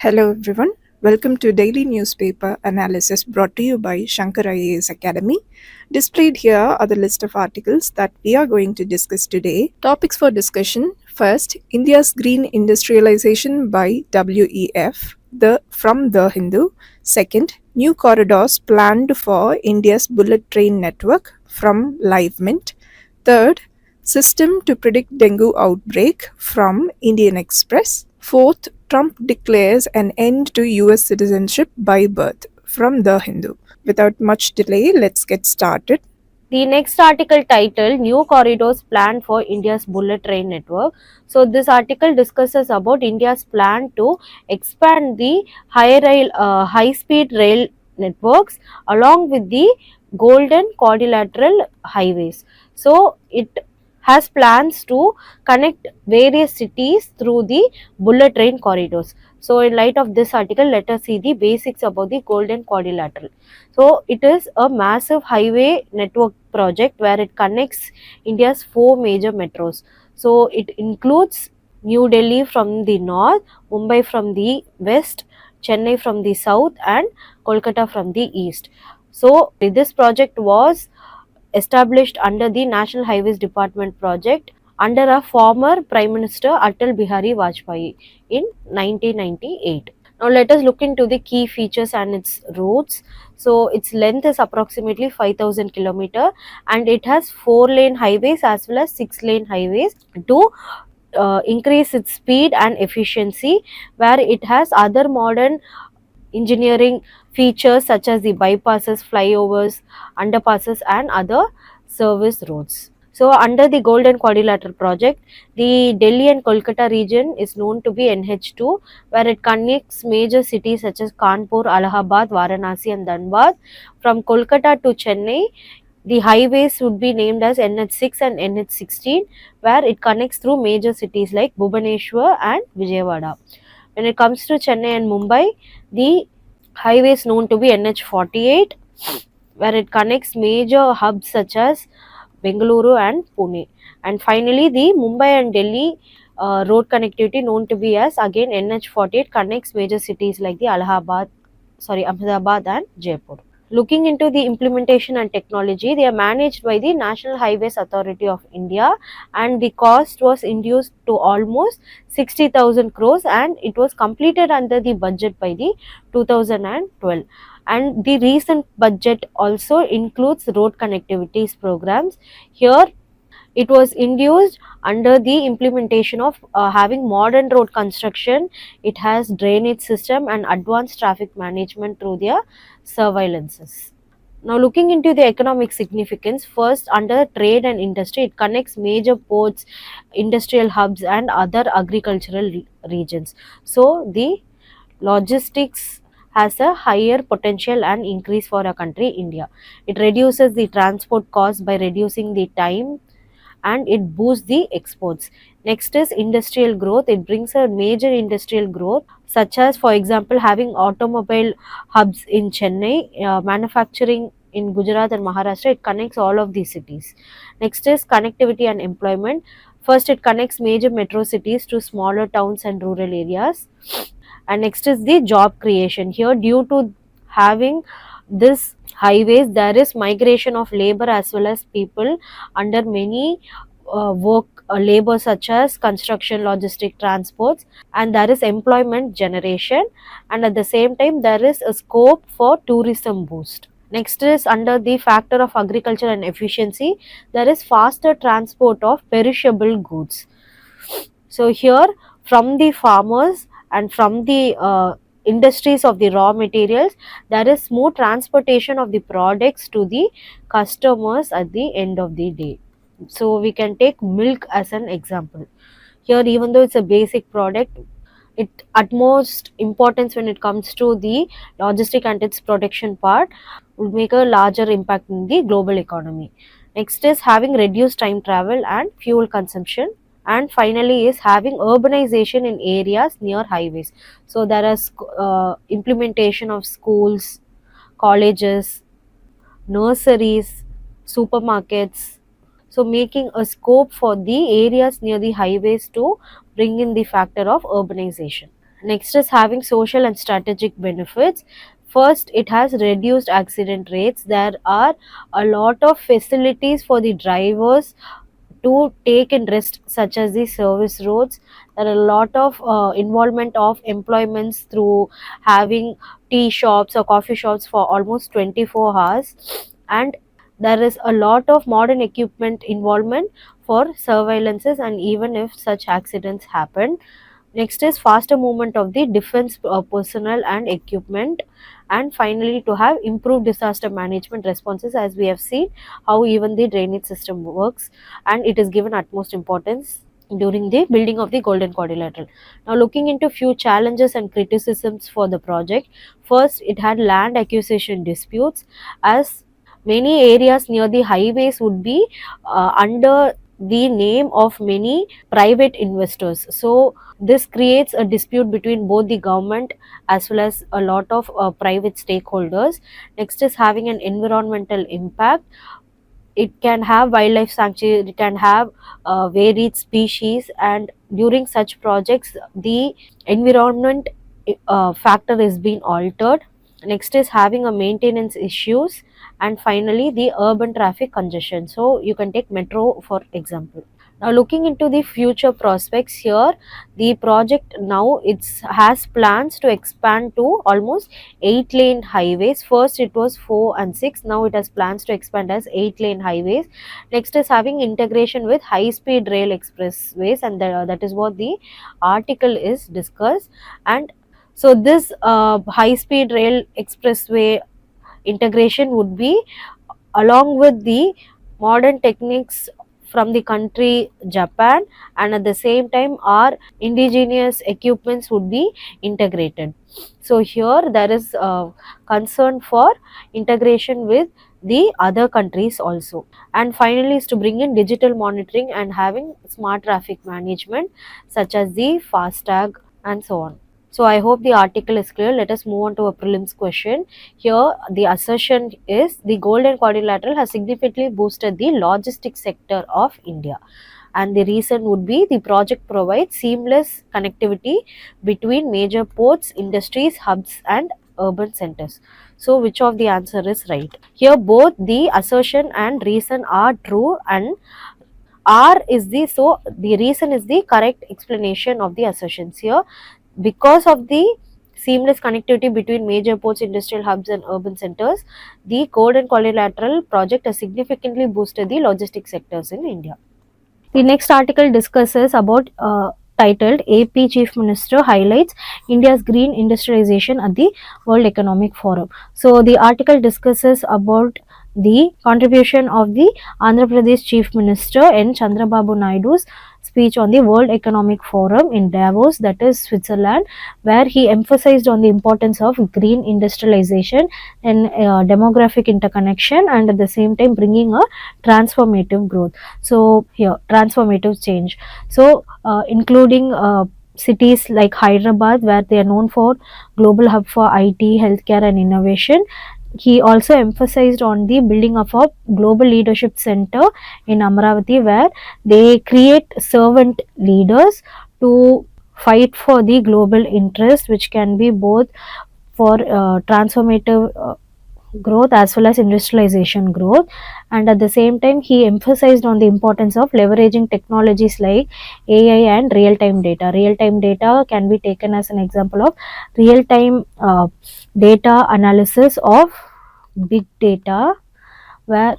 Hello everyone. Welcome to Daily Newspaper Analysis brought to you by Shankar IAS Academy. Displayed here are the list of articles that we are going to discuss today. Topics for discussion. First, India's Green Industrialization by WEF, from The Hindu. Second, new corridors planned for India's bullet train network from Live Mint. Third, system to predict dengue outbreak from Indian Express. Fourth, Trump declares an end to US citizenship by birth from The Hindu. Without much delay, let's get started. The next article titled New Corridors Planned for India's Bullet Train Network. So this article discusses about India's plan to expand the high-speed rail networks along with the Golden Quadrilateral highways. So it has plans to connect various cities through the bullet train corridors. So in light of this article, let us see the basics about the Golden Quadrilateral. So it is a massive highway network project where it connects India's four major metros. So it includes New Delhi from the north, Mumbai from the west, Chennai from the south, and Kolkata from the east. So this project was established under the National Highways Department project under a former Prime Minister Atal Bihari Vajpayee in 1998. Now let us look into the key features and its routes. So its length is approximately 5000 km and it has 4-lane highways as well as 6-lane highways to increase its speed and efficiency, where it has other modern engineering features such as the bypasses, flyovers, underpasses and other service roads. So under the Golden Quadrilateral project, the Delhi and Kolkata region is known to be NH2, where it connects major cities such as Kanpur, Allahabad, Varanasi and Dhanbad. From Kolkata to Chennai, the highways would be named as NH6 and NH16, where it connects through major cities like Bhubaneswar and Vijayawada. When it comes to Chennai and Mumbai, the highway is known to be NH48, where it connects major hubs such as Bengaluru and Pune. And finally, the Mumbai and Delhi road connectivity, known to be as again NH48, connects major cities like the Ahmedabad and Jaipur. Looking into the implementation and technology, they are managed by the National Highways Authority of India, and the cost was induced to almost 60,000 crores, and it was completed under the budget by the 2012. And the recent budget also includes road connectivities programs. Here it was induced under the implementation of having modern road construction. It has drainage system and advanced traffic management through their surveillances. Now looking into the economic significance, first under trade and industry, it connects major ports, industrial hubs and other agricultural regions. So the logistics has a higher potential and increase for a country, India. It reduces the transport cost by reducing the time, and it boosts the exports. Next is industrial growth. It brings a major industrial growth, such as for example having automobile hubs in Chennai, manufacturing in Gujarat and Maharashtra. It connects all of these cities. Next is connectivity and employment. First, it connects major metro cities to smaller towns and rural areas. And next is the job creation. Here, due to having this highways, there is migration of labor as well as people under many work labor such as construction, logistic, transports, and there is employment generation, and at the same time there is a scope for tourism boost. Next is under the factor of agriculture and efficiency, there is faster transport of perishable goods. So here, from the farmers and from the industries of the raw materials, there is smooth transportation of the products to the customers at the end of the day. So we can take milk as an example. Here, even though it's a basic product, it utmost importance when it comes to the logistic and its production part would make a larger impact in the global economy. Next is having reduced time travel and fuel consumption, and finally is having urbanization in areas near highways. So there is implementation of schools, colleges, nurseries, supermarkets, so making a scope for the areas near the highways to bring in the factor of urbanization. Next is having social and strategic benefits. First, it has reduced accident rates. There are a lot of facilities for the drivers to take in rest, such as the service roads. There are a lot of involvement of employments through having tea shops or coffee shops for almost 24 hours, and there is a lot of modern equipment involvement for surveillances and even if such accidents happen. Next is faster movement of the defense personnel and equipment, and finally to have improved disaster management responses, as we have seen how even the drainage system works, and it is given utmost importance during the building of the golden quadrilateral. Now, looking into few challenges and criticisms for the project. First, it had land acquisition disputes, as many areas near the highways would be under the name of many private investors. So this creates a dispute between both the government as well as a lot of private stakeholders. Next is having an environmental impact. It can have wildlife sanctuary, it can have varied species, and during such projects the environment factor is being altered. Next is having a maintenance issues, and finally the urban traffic congestion. So you can take metro for example. Now, looking into the future prospects here, the project now it's has plans to expand to almost 8-lane highways. First it was 4 and 6, now it has plans to expand as 8-lane highways. Next is having integration with high speed rail expressways, and that is what the article is discussed. And so this high speed rail expressway integration would be along with the modern techniques from the country Japan, and at the same time our indigenous equipments would be integrated. So here there is concern for integration with the other countries also. And finally is to bring in digital monitoring and having smart traffic management, such as the FASTag and so on. So I hope the article is clear. Let us move on to a prelims question. Here, the assertion is the Golden Quadrilateral has significantly boosted the logistics sector of India. And the reason would be the project provides seamless connectivity between major ports, industries, hubs, and urban centers. So, which of the answer is right? Here, both the assertion and reason are true, and R is the the reason is the correct explanation of the assertions here. Because of the seamless connectivity between major ports, industrial hubs, and urban centers, the Golden Quadrilateral project has significantly boosted the logistics sectors in India. The next article discusses about titled AP Chief Minister highlights India's green industrialization at the World Economic Forum. So the article discusses about the contribution of the Andhra Pradesh Chief Minister N. Chandrababu Naidu's speech on the World Economic Forum in Davos, that is Switzerland, where he emphasized on the importance of green industrialization and demographic interconnection, and at the same time bringing a transformative growth. So here transformative change. So including cities like Hyderabad, where they are known for global hub for IT, healthcare, and innovation. He also emphasized on the building of a global leadership center in Amravati, where they create servant leaders to fight for the global interest, which can be both for transformative growth as well as industrialization growth. And at the same time he emphasized on the importance of leveraging technologies like AI and real-time data. Real-time data can be taken as an example of real-time data analysis of big data, where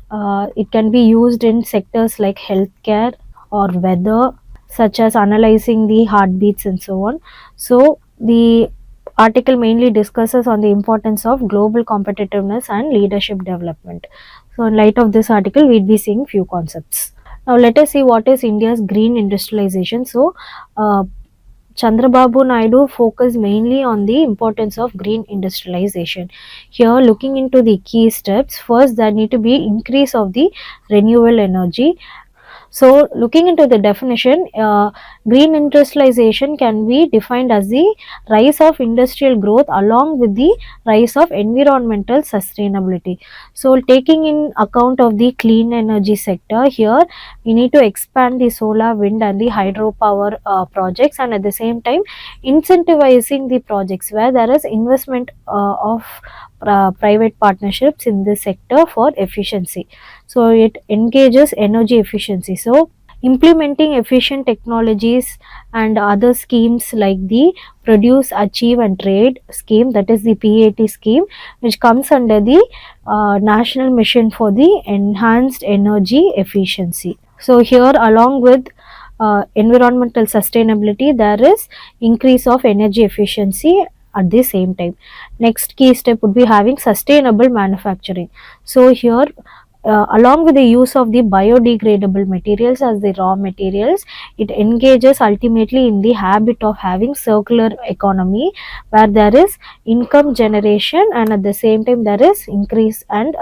it can be used in sectors like healthcare or weather, such as analyzing the heartbeats and so on. So the article mainly discusses on the importance of global competitiveness and leadership development. So in light of this article, we'll be seeing few concepts. Now let us see what is India's green industrialization. So Chandrababu Naidu focused mainly on the importance of green industrialization. Here, looking into the key steps, first there need to be increase of the renewable energy. So, looking into the definition, green industrialization can be defined as the rise of industrial growth along with the rise of environmental sustainability. So, taking in account of the clean energy sector, here we need to expand the solar, wind, and the hydropower projects, and at the same time incentivizing the projects where there is investment of private partnerships in this sector for efficiency. So it engages energy efficiency. So implementing efficient technologies and other schemes like the produce, achieve and trade scheme, that is the PAT scheme, which comes under the national mission for the enhanced energy efficiency. So here, along with environmental sustainability, there is increase of energy efficiency at the same time. Next key step would be having sustainable manufacturing. So here, along with the use of the biodegradable materials as the raw materials, it engages ultimately in the habit of having circular economy, where there is income generation and at the same time there is increase and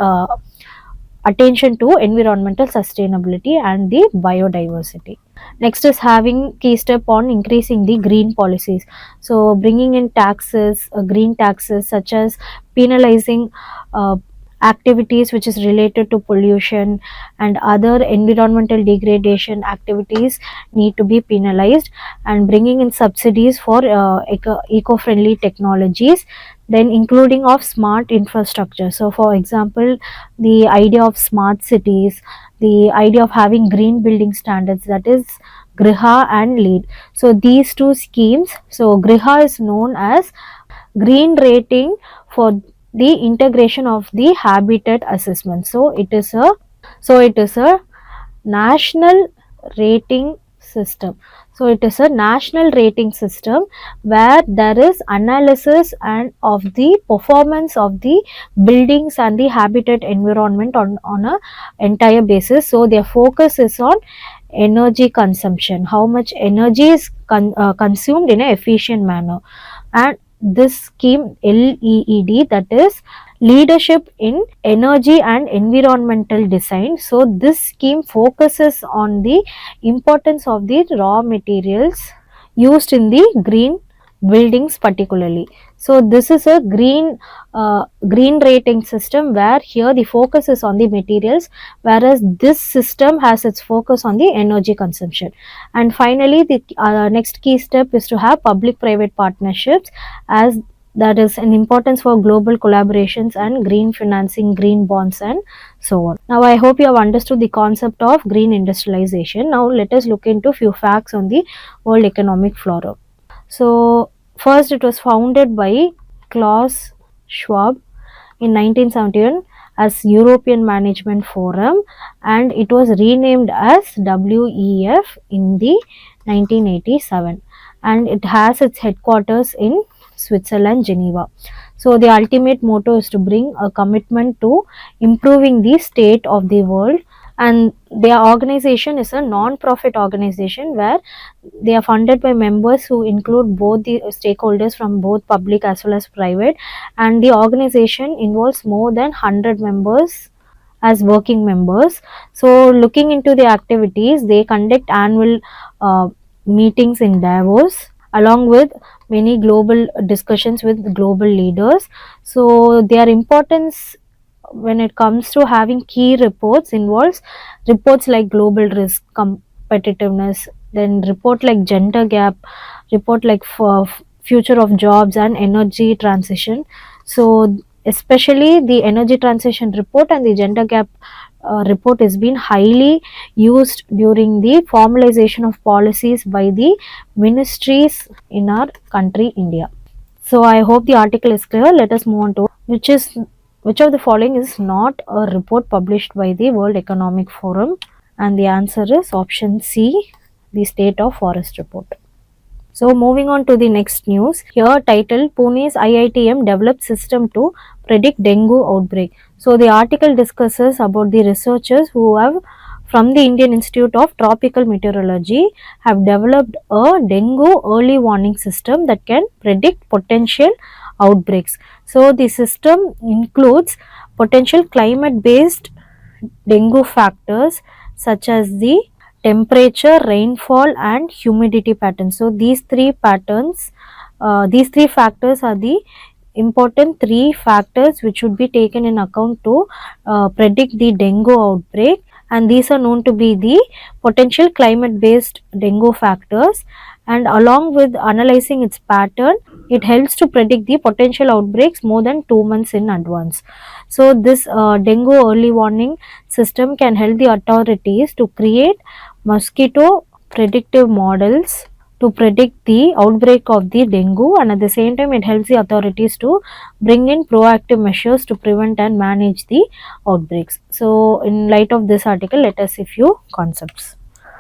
attention to environmental sustainability and the biodiversity. Next is having key step on increasing the green policies. So bringing in taxes, green taxes such as penalizing activities which is related to pollution and other environmental degradation activities need to be penalized, and bringing in subsidies for eco-friendly technologies, then including of smart infrastructure. So for example, the idea of smart cities, the idea of having green building standards, that is Griha and LEED. So these two schemes, so Griha is known as green rating for the integration of the habitat assessment. So it is a national rating system. So it is a national rating system where there is analysis and of the performance of the buildings and the habitat environment on a entire basis. So their focus is on energy consumption, how much energy is consumed in an efficient manner. And this scheme LEED, that is leadership in energy and environmental design. So this scheme focuses on the importance of the raw materials used in the green buildings particularly. So this is a green rating system where here the focus is on the materials, whereas this system has its focus on the energy consumption. And finally, the next key step is to have public private partnerships, as that is an importance for global collaborations and green financing, green bonds, and so on. Now I hope you have understood the concept of green industrialization. Now let us look into few facts on the World Economic Forum. So first, it was founded by Klaus Schwab in 1971 as European Management Forum, and it was renamed as WEF in the 1987, and it has its headquarters in Switzerland, Geneva. So the ultimate motto is to bring a commitment to improving the state of the world, and their organization is a non-profit organization where they are funded by members who include both the stakeholders from both public as well as private, and the organization involves more than 100 members as working members. So looking into the activities, they conduct annual meetings in Davos along with many global discussions with global leaders. So their importance when it comes to having key reports involves reports like global risk, competitiveness, then report like gender gap, report like for future of jobs and energy transition. So especially the energy transition report and the gender gap report has been highly used during the formalization of policies by the ministries in our country India. So I hope the article is clear. Let us move on to which of the following is not a report published by the World Economic Forum, and the answer is option C, the State of Forest report. So moving on to the next news, here titled Pune's IITM developed system to predict dengue outbreak. So the article discusses about the researchers who have from the Indian Institute of Tropical Meteorology have developed a dengue early warning system that can predict potential outbreaks. So the system includes potential climate based dengue factors such as the temperature, rainfall, and humidity patterns. So these three patterns, these three factors are the important three factors which should be taken in account to predict the dengue outbreak, and these are known to be the potential climate based dengue factors. And along with analyzing its pattern, it helps to predict the potential outbreaks more than 2 months in advance. So this dengue early warning system can help the authorities to create mosquito predictive models to predict the outbreak of the dengue, and at the same time it helps the authorities to bring in proactive measures to prevent and manage the outbreaks. So in light of this article, let us see few concepts.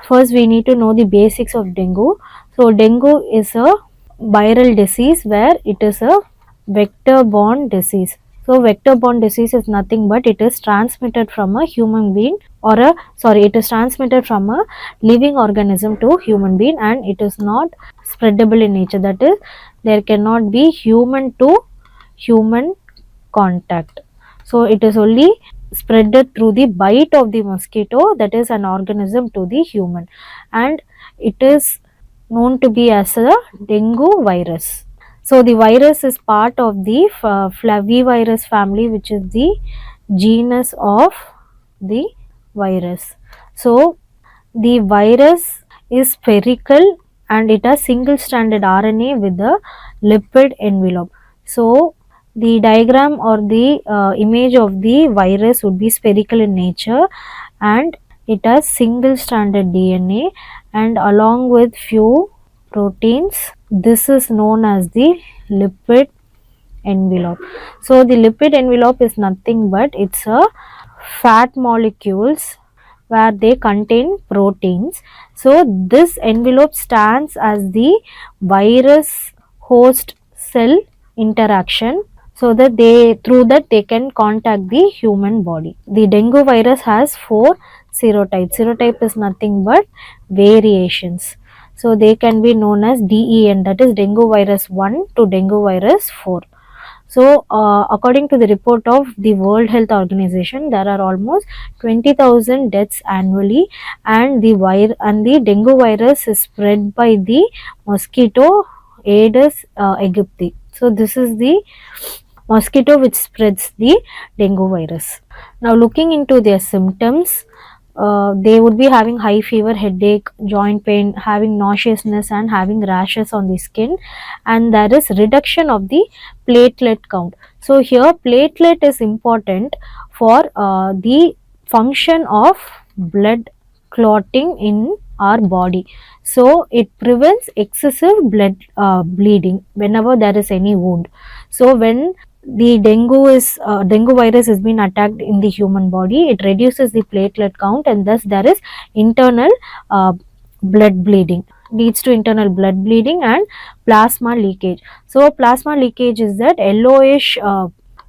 First, we need to know the basics of dengue. So dengue is a viral disease where it is a vector borne disease. So vector borne disease is nothing but it is transmitted from a human being, or a it is transmitted from a living organism to human being, and it is not spreadable in nature. That is, there cannot be human to human contact. So it is only spreaded through the bite of the mosquito, that is an organism, to the human, and it is known to be as a dengue virus. So the virus is part of the flavivirus family, which is the genus of the virus. So the virus is spherical and it has single stranded RNA with a lipid envelope. So the diagram or the image of the virus would be spherical in nature, and it has single stranded DNA and along with few proteins. This is known as the lipid envelope. So the lipid envelope is nothing but it's a fat molecules where they contain proteins. So this envelope stands as the virus host cell interaction, so that they through that they can contact the human body. The dengue virus has 4 serotypes. Serotype is nothing but variations. So they can be known as DEN, that is dengue virus 1 to dengue virus 4. So, according to the report of the World Health Organization, there are almost 20,000 deaths annually, and the dengue virus is spread by the mosquito Aedes aegypti. So, this is the mosquito which spreads the dengue virus. Now, looking into their symptoms, they would be having high fever, headache, joint pain, having nauseousness, and having rashes on the skin, and there is reduction of the platelet count. So here platelet is important for the function of blood clotting in our body. So it prevents excessive blood bleeding whenever there is any wound. So when the dengue virus has been attacked in the human body, it reduces the platelet count, and thus there is internal uh, blood bleeding, leads to internal blood bleeding and plasma leakage. So plasma leakage is that yellowish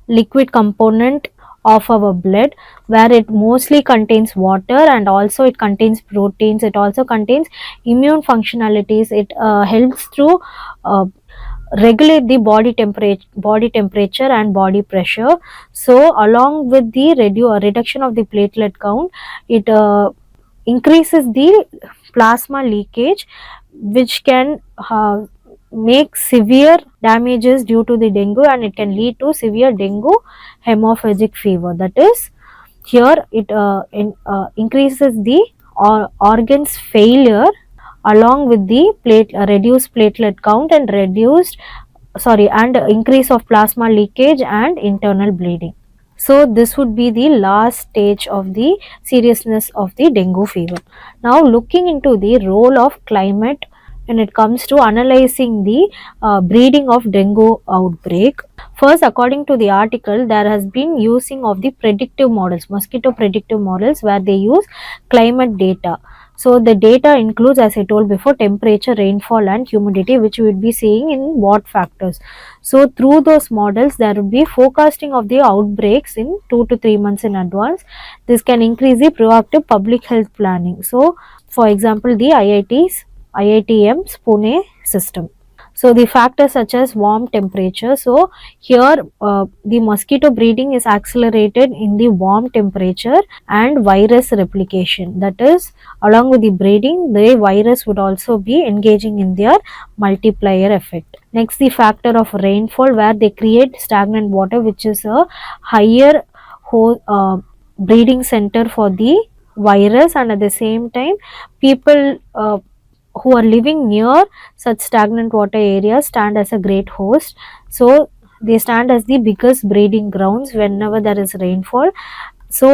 liquid component of our blood, where it mostly contains water and also it contains proteins. It also contains immune functionalities. It helps to uh, regulate the body temperature and body pressure. So along with the reduction of the platelet count, it increases the plasma leakage, which can make severe damages due to the dengue, and it can lead to severe dengue hemorrhagic fever. That is, here it increases the organs failure along with the reduced platelet count and increase of plasma leakage and internal bleeding. So this would be the last stage of the seriousness of the dengue fever. Now looking into the role of climate when it comes to analyzing the breeding of dengue outbreak. First, according to the article, there has been using of the predictive models, mosquito predictive models, where they use climate data. So the data includes, as I told before, temperature, rainfall and humidity, which we would be seeing in what factors. So through those models, there would be forecasting of the outbreaks in 2 to 3 months in advance. This can increase the proactive public health planning. So for example, the IIT's Pune system. So the factors such as warm temperature. So here the mosquito breeding is accelerated in the warm temperature and virus replication. That is, along with the breeding, the virus would also be engaging in their multiplier effect. Next, the factor of rainfall, where they create stagnant water, which is a higher breeding center for the virus, and at the same time, people who are living near such stagnant water areas stand as a great host. So they stand as the biggest breeding grounds whenever there is rainfall. So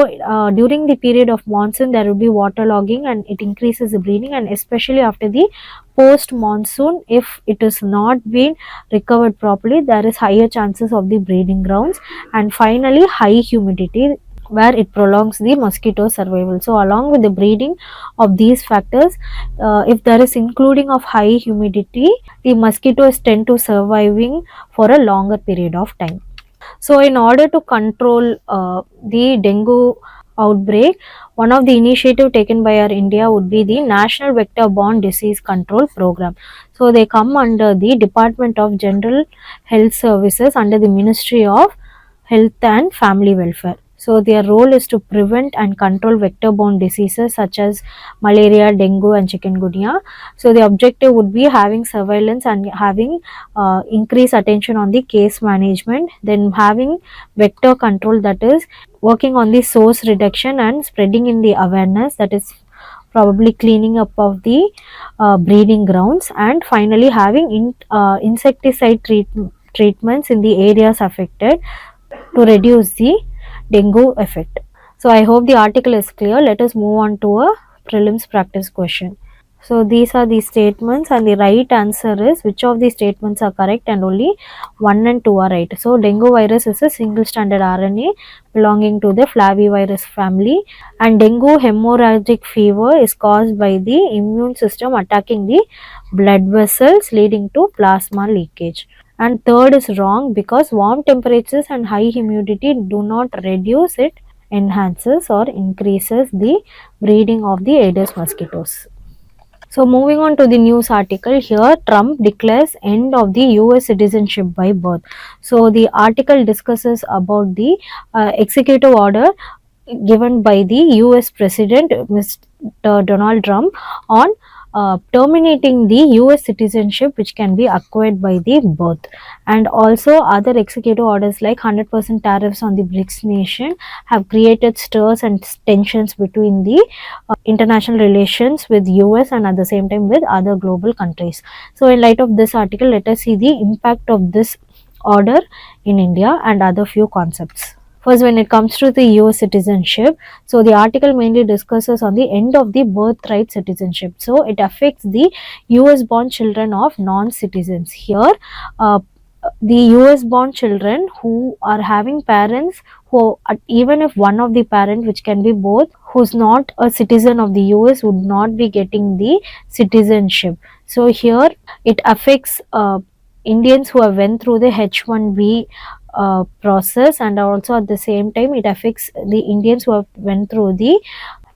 during the period of monsoon, there will be waterlogging and it increases the breeding, and especially after the post monsoon, if it is not been recovered properly, there is higher chances of the breeding grounds. And finally, high humidity, where it prolongs the mosquito survival. So along with the breeding of these factors, if there is including of high humidity, the mosquitoes tend to surviving for a longer period of time. So, in order to control the dengue outbreak, one of the initiative taken by our India would be the National Vector-Borne Disease Control Program. So, they come under the Department of General Health Services under the Ministry of Health and Family Welfare. So, their role is to prevent and control vector-borne diseases such as malaria, dengue, and chikungunya. So, the objective would be having surveillance and having increase attention on the case management, then having vector control, that is working on the source reduction and spreading in the awareness, that is probably cleaning up of the breeding grounds, and finally having insecticide treatments in the areas affected to reduce the dengue effect. So I hope the article is clear. Let us move on to a prelims practice question. So these are the statements, and the right answer is which of the statements are correct, and only 1 and 2 are right. So dengue virus is a single stranded RNA belonging to the flavivirus family, and dengue hemorrhagic fever is caused by the immune system attacking the blood vessels leading to plasma leakage. And third is wrong, because warm temperatures and high humidity do not reduce, it enhances or increases the breeding of the Aedes mosquitoes. So moving on to the news article, here Trump declares end of the US citizenship by birth. So the article discusses about the executive order given by the US President Mr. Donald Trump on terminating the US citizenship which can be acquired by the birth, and also other executive orders like 100% tariffs on the BRICS nation have created stirs and tensions between the international relations with US and at the same time with other global countries. So in light of this article, let us see the impact of this order in India and other few concepts. First, when it comes to the US citizenship, so the article mainly discusses on the end of the birthright citizenship. So it affects the US born children of non-citizens. Here, the US born children who are having parents who, even if one of the parent, which can be both, who's not a citizen of the US, would not be getting the citizenship. So here it affects Indians who have went through the H1B process, and also at the same time it affects the Indians who have went through the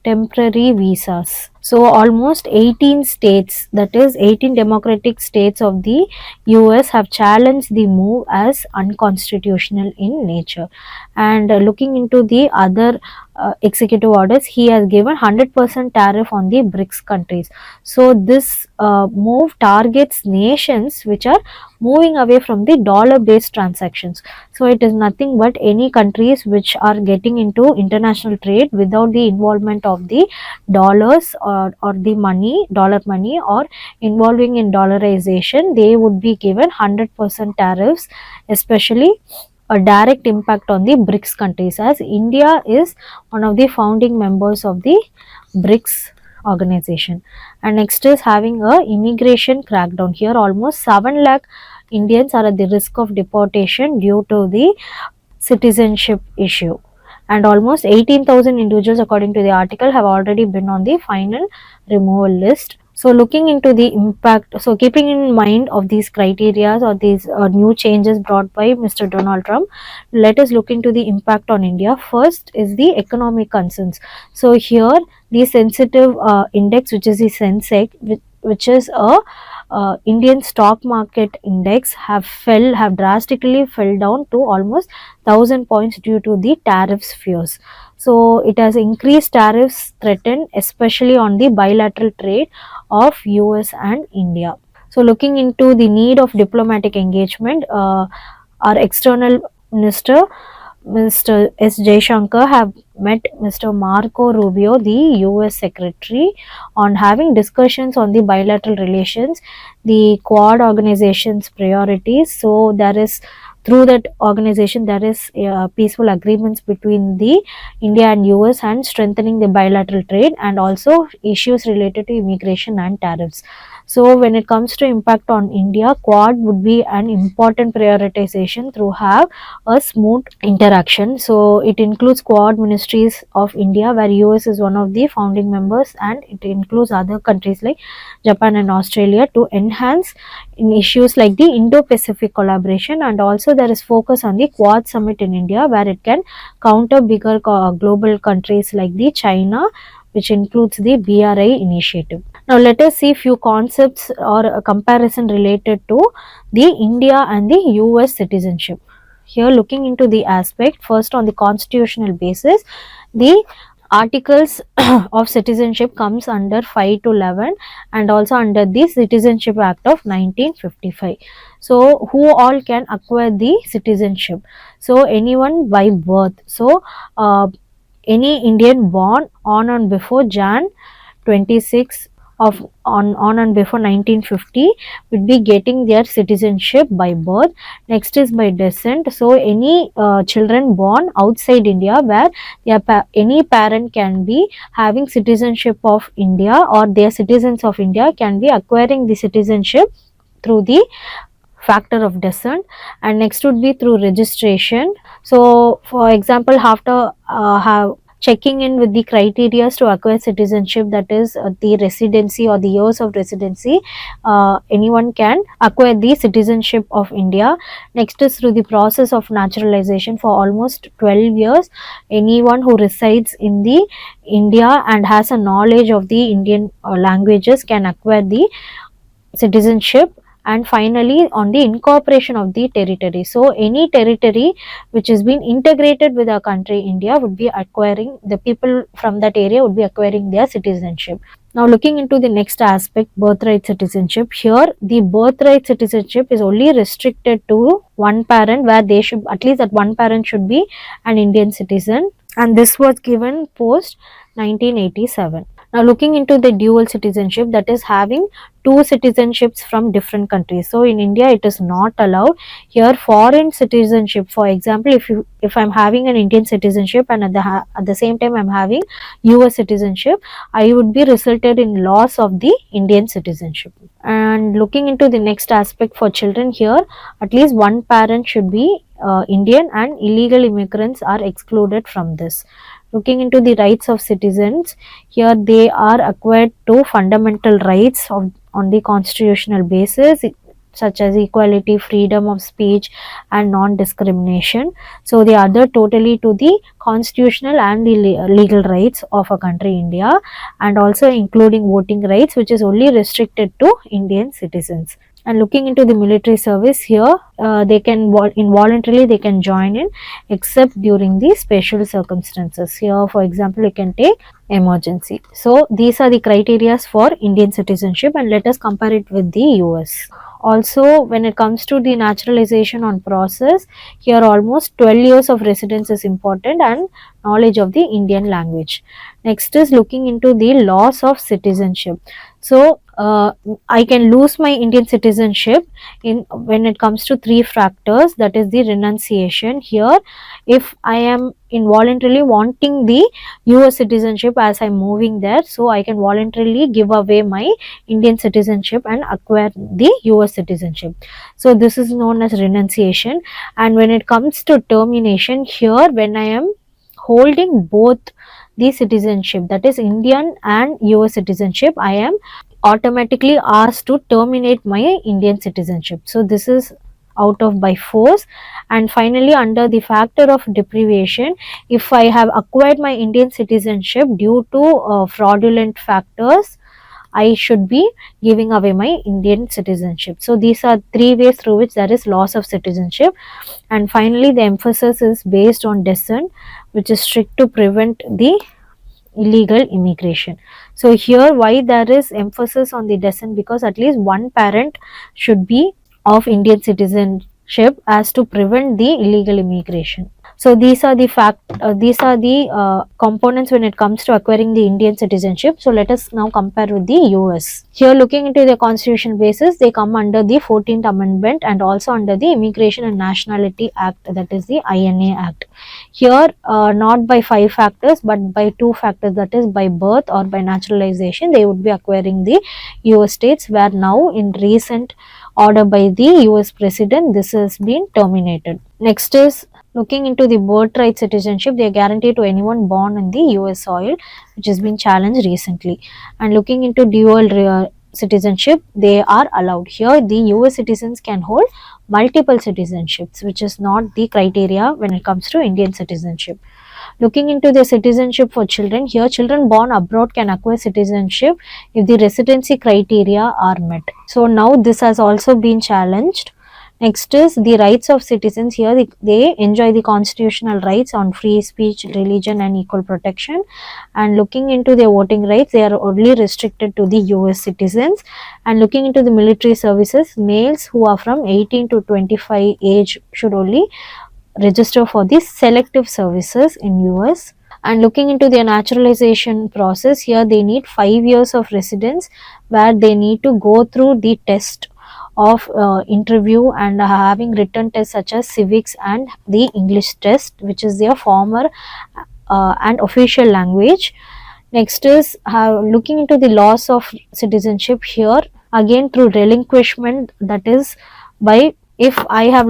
temporary visas. So almost 18 states, that is 18 democratic states of the US, have challenged the move as unconstitutional in nature. And looking into the other executive orders, he has given 100% tariff on the BRICS countries. So this move targets nations which are moving away from the dollar based transactions. So it is nothing but any countries which are getting into international trade without the involvement of the dollars, or the money, dollar money, or involving in dollarization, they would be given 100% tariffs, especially a direct impact on the BRICS countries, as India is one of the founding members of the BRICS organization. And next is having a immigration crackdown. Here almost 7 lakh Indians are at the risk of deportation due to the citizenship issue, and almost 18,000 individuals, according to the article, have already been on the final removal list. So looking into the impact, so keeping in mind of these criteria or these new changes brought by Mr. Donald Trump, let us look into the impact on India. First is the economic concerns. So here the sensitive index, which is the Sensex, which is a Indian stock market index have drastically fell down to almost 1,000 points due to the tariffs fears. So it has increased tariffs threatened especially on the bilateral trade of US and India. So looking into the need of diplomatic engagement, our external minister Mr. S. Shankar have met Mr. Marco Rubio, the US Secretary, on having discussions on the bilateral relations, the Quad organization's priorities. So there is through that organization there is peaceful agreements between the India and US and strengthening the bilateral trade and also issues related to immigration and tariffs. So when it comes to impact on India, Quad would be an important prioritization through have a smooth interaction. So it includes Quad ministries of India, where US is one of the founding members, and it includes other countries like Japan and Australia to enhance in issues like the Indo-Pacific collaboration. And also there is focus on the Quad summit in India, where it can counter bigger global countries like the China, which includes the BRI initiative. Now let us see few concepts or a comparison related to the India and the US citizenship. Here looking into the aspect, first on the constitutional basis, the articles of citizenship comes under 5 to 11 and also under the Citizenship Act of 1955. So who all can acquire the citizenship? So anyone by birth. So any Indian born on and before Jan 26 of on and before 1950 would be getting their citizenship by birth. Next is by descent. So any children born outside India, where any parent can be having citizenship of India, or their citizens of India can be acquiring the citizenship through the factor of descent. And next would be through registration. So for example, after have checking in with the criteria to acquire citizenship, that is the residency or the years of residency, anyone can acquire the citizenship of India. Next is through the process of naturalization. For almost 12 years, anyone who resides in the India and has a knowledge of the Indian languages can acquire the citizenship. And finally on the incorporation of the territory, so any territory which has been integrated with our country India would be acquiring, the people from that area would be acquiring their citizenship. Now looking into the next aspect, birthright citizenship. Here the birthright citizenship is only restricted to one parent, where they should, at least that one parent should be an Indian citizen, and this was given post 1987. Now looking into the dual citizenship, that is having two citizenships from different countries. So in India it is not allowed. Here foreign citizenship, for example, if I'm having an Indian citizenship and at the same time I'm having US citizenship, I would be resulted in loss of the Indian citizenship. And looking into the next aspect for children, here at least one parent should be Indian, and illegal immigrants are excluded from this. Looking into the rights of citizens, here they are acquired to fundamental rights on the constitutional basis, such as equality, freedom of speech and non-discrimination. So the other totally to the constitutional and the legal rights of a country India, and also including voting rights, which is only restricted to Indian citizens. And looking into the military service, here they can involuntarily they can join in except during the special circumstances. Here for example you can take emergency. So these are the criteria for Indian citizenship, and let us compare it with the US. Also when it comes to the naturalization on process, here almost 12 years of residence is important and knowledge of the Indian language. Next is looking into the loss of citizenship. So I can lose my Indian citizenship in when it comes to three factors, that is the renunciation. Here if I am involuntarily wanting the US citizenship as I'm moving there, so I can voluntarily give away my Indian citizenship and acquire the US citizenship. So this is known as renunciation. And when it comes to termination, here when I am holding both the citizenship, that is Indian and US citizenship, I am automatically asked to terminate my Indian citizenship. So this is out of by force. And finally under the factor of deprivation, if I have acquired my Indian citizenship due to fraudulent factors, I should be giving away my Indian citizenship. So these are three ways through which there is loss of citizenship. And finally, the emphasis is based on descent, which is strict to prevent the illegal immigration. So here why there is emphasis on the descent, because at least one parent should be of Indian citizenship as to prevent the illegal immigration. So these are the components when it comes to acquiring the Indian citizenship. So let us now compare with the US. Here, looking into the constitution basis, they come under the 14th Amendment and also under the Immigration and Nationality Act, that is the INA Act. Here, not by 5 factors but by 2 factors, that is by birth or by naturalization, they would be acquiring the US states, where now in recent order by the US president, this has been terminated. Next is looking into the birthright citizenship. They are guaranteed to anyone born in the US soil, which has been challenged recently. And looking into dual citizenship, they are allowed. Here, the US citizens can hold multiple citizenships, which is not the criteria when it comes to Indian citizenship. Looking into the citizenship for children, here children born abroad can acquire citizenship if the residency criteria are met. So now this has also been challenged. Next is the rights of citizens. Here they enjoy the constitutional rights on free speech, religion and equal protection. And looking into their voting rights, they are only restricted to the US citizens. And looking into the military services, males who are from 18 to 25 age should only register for the selective services in US. And looking into their naturalization process, here they need 5 years of residence, where they need to go through the test of interview and having written tests such as civics and the English test, which is their former and official language. Next is looking into the loss of citizenship. Here again, through relinquishment, that is by, if I have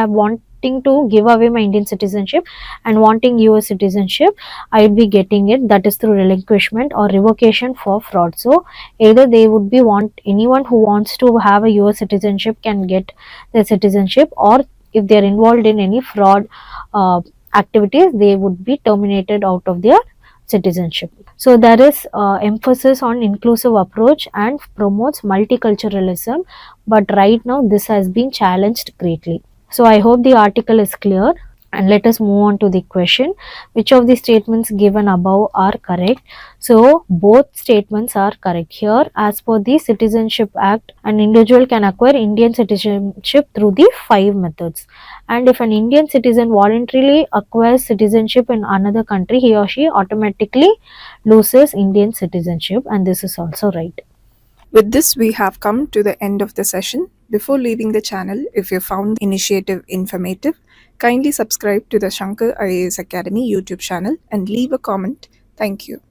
wanting to give away my Indian citizenship and wanting US citizenship, I would be getting it, that is through relinquishment or revocation for fraud. So either they would be anyone who wants to have a US citizenship can get the citizenship, or if they are involved in any fraud activities, they would be terminated out of their citizenship. So there is emphasis on inclusive approach and promotes multiculturalism, but right now this has been challenged greatly. So I hope the article is clear. And let us move on to the question, which of the statements given above are correct? So both statements are correct. Here, as per the Citizenship Act, an individual can acquire Indian citizenship through the 5 methods. And if an Indian citizen voluntarily acquires citizenship in another country, he or she automatically loses Indian citizenship, and this is also right. With this, we have come to the end of the session. Before leaving the channel, if you found the initiative informative, kindly subscribe to the Shankar IAS Academy YouTube channel and leave a comment. Thank you.